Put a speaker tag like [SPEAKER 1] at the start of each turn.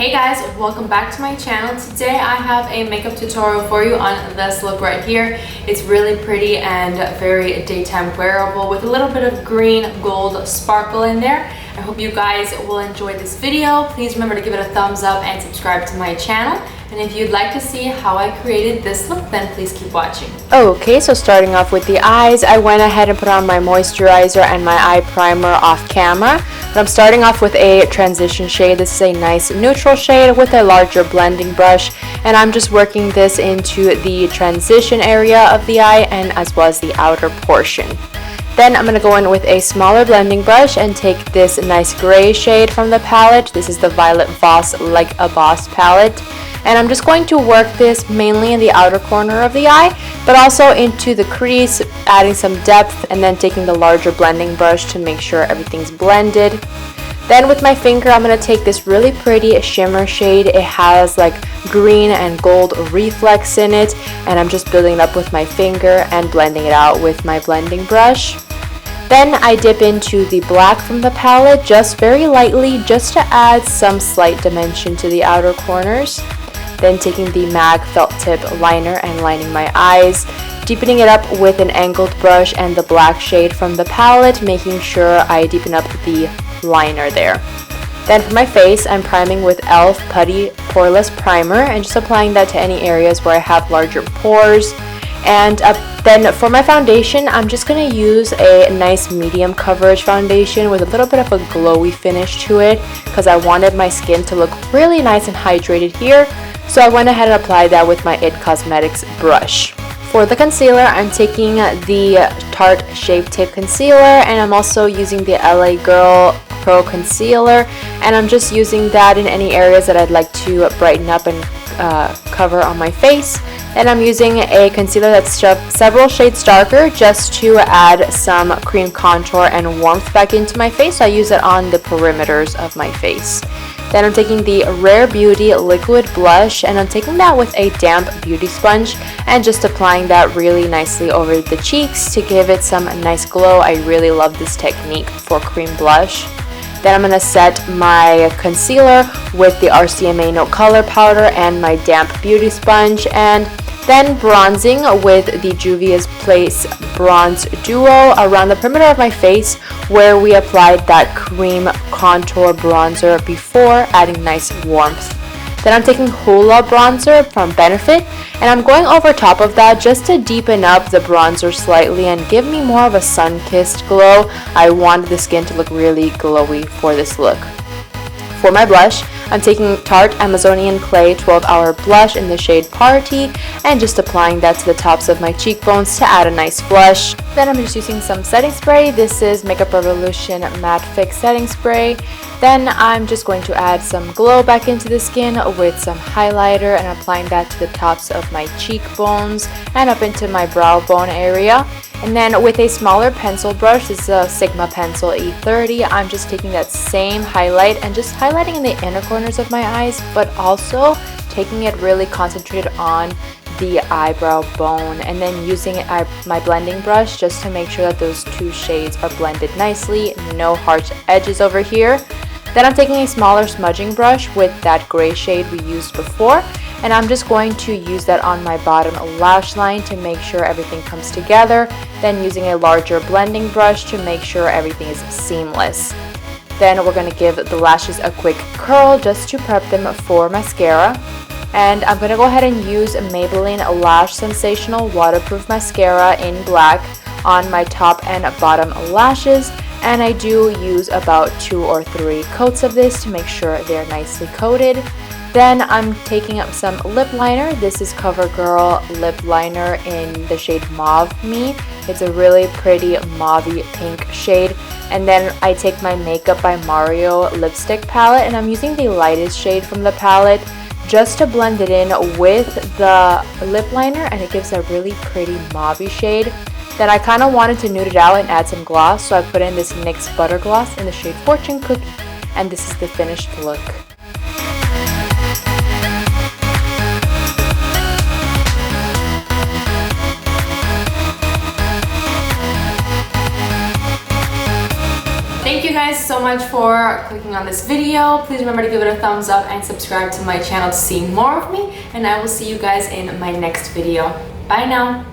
[SPEAKER 1] Hey guys, welcome back to my channel. Today I have a makeup tutorial for you on this look right here. It's really pretty and very daytime wearable with a little bit of green gold sparkle in there. I hope you guys will enjoy this video. Please remember to give it a thumbs up and subscribe to my channel. And if you'd like to see how I created this look, then please keep watching.
[SPEAKER 2] Okay, so starting off with the eyes, I went ahead and put on my moisturizer and my eye primer off camera. But I'm starting off with a transition shade. This is a nice neutral shade with a larger blending brush. And I'm just working this into the transition area of the eye and as well as the outer portion. Then I'm going to go in with a smaller blending brush and take this nice gray shade from the palette. This is the Violet VOSS Like a Boss palette. And I'm just going to work this mainly in the outer corner of the eye, but also into the crease, adding some depth, and then taking the larger blending brush to make sure everything's blended. Then with my finger, I'm going to take this really pretty shimmer shade. It has like green and gold reflex in it, and I'm just building it up with my finger and blending it out with my blending brush. Then I dip into the black from the palette just very lightly, just to add some slight dimension to the outer corners. Then taking the MAC felt tip liner and lining my eyes, deepening it up with an angled brush and the black shade from the palette, making sure I deepen up the liner there. Then for my face, I'm priming with e.l.f. Putty Poreless Primer and just applying that to any areas where I have larger pores. And then for my foundation, I'm just going to use a nice medium coverage foundation with a little bit of a glowy finish to it because I wanted my skin to look really nice and hydrated here. So I went ahead and applied that with my IT Cosmetics brush. For the concealer, I'm taking the Tarte Shape Tape Concealer, and I'm also using the LA Girl Pro Concealer, and I'm just using that in any areas that I'd like to brighten up and cover on my face. And I'm using a concealer that's several shades darker just to add some cream contour and warmth back into my face. So I use it on the perimeters of my face. Then I'm taking the Rare Beauty Liquid Blush, and I'm taking that with a damp beauty sponge and just applying that really nicely over the cheeks to give it some nice glow. I really love this technique for cream blush. Then I'm going to set my concealer with the RCMA No Color Powder and my damp beauty sponge, and then bronzing with the Juvia's Place Bronze Duo around the perimeter of my face where we applied that cream contour bronzer before, adding nice warmth. Then I'm taking Hoola bronzer from Benefit, and I'm going over top of that just to deepen up the bronzer slightly and give me more of a sun-kissed glow. I wanted the skin to look really glowy for this look. For my blush, I'm taking Tarte Amazonian Clay 12-Hour Blush in the shade Party and just applying that to the tops of my cheekbones to add a nice blush. Then I'm just using some setting spray. This is Makeup Revolution Matte Fix Setting Spray. Then I'm just going to add some glow back into the skin with some highlighter and applying that to the tops of my cheekbones and up into my brow bone area. And then with a smaller pencil brush, this is a Sigma Pencil E30, I'm just taking that same highlight and just highlighting in the inner corners of my eyes, but also taking it really concentrated on the eyebrow bone, and then using my blending brush just to make sure that those two shades are blended nicely, no harsh edges over here. Then I'm taking a smaller smudging brush with that gray shade we used before, and I'm just going to use that on my bottom lash line to make sure everything comes together, then using a larger blending brush to make sure everything is seamless. Then we're going to give the lashes a quick curl just to prep them for mascara. And I'm going to go ahead and use Maybelline Lash Sensational Waterproof Mascara in black on my top and bottom lashes. And I do use about 2 or 3 coats of this to make sure they're nicely coated. Then I'm taking up some lip liner. This is CoverGirl lip liner in the shade Mauve Me. It's a really pretty mauvey pink shade. And then I take my Makeup by Mario lipstick palette, and I'm using the lightest shade from the palette just to blend it in with the lip liner, and it gives a really pretty mauvey shade. Then I kind of wanted to nude it out and add some gloss, so I put in this NYX Butter Gloss in the shade Fortune Cookie, and this is the finished look.
[SPEAKER 1] Thank you guys guys so much for clicking on this video. Please remember to give it a thumbs up and subscribe to my channel to see more of me, and I will see you guys in my next video. Bye now.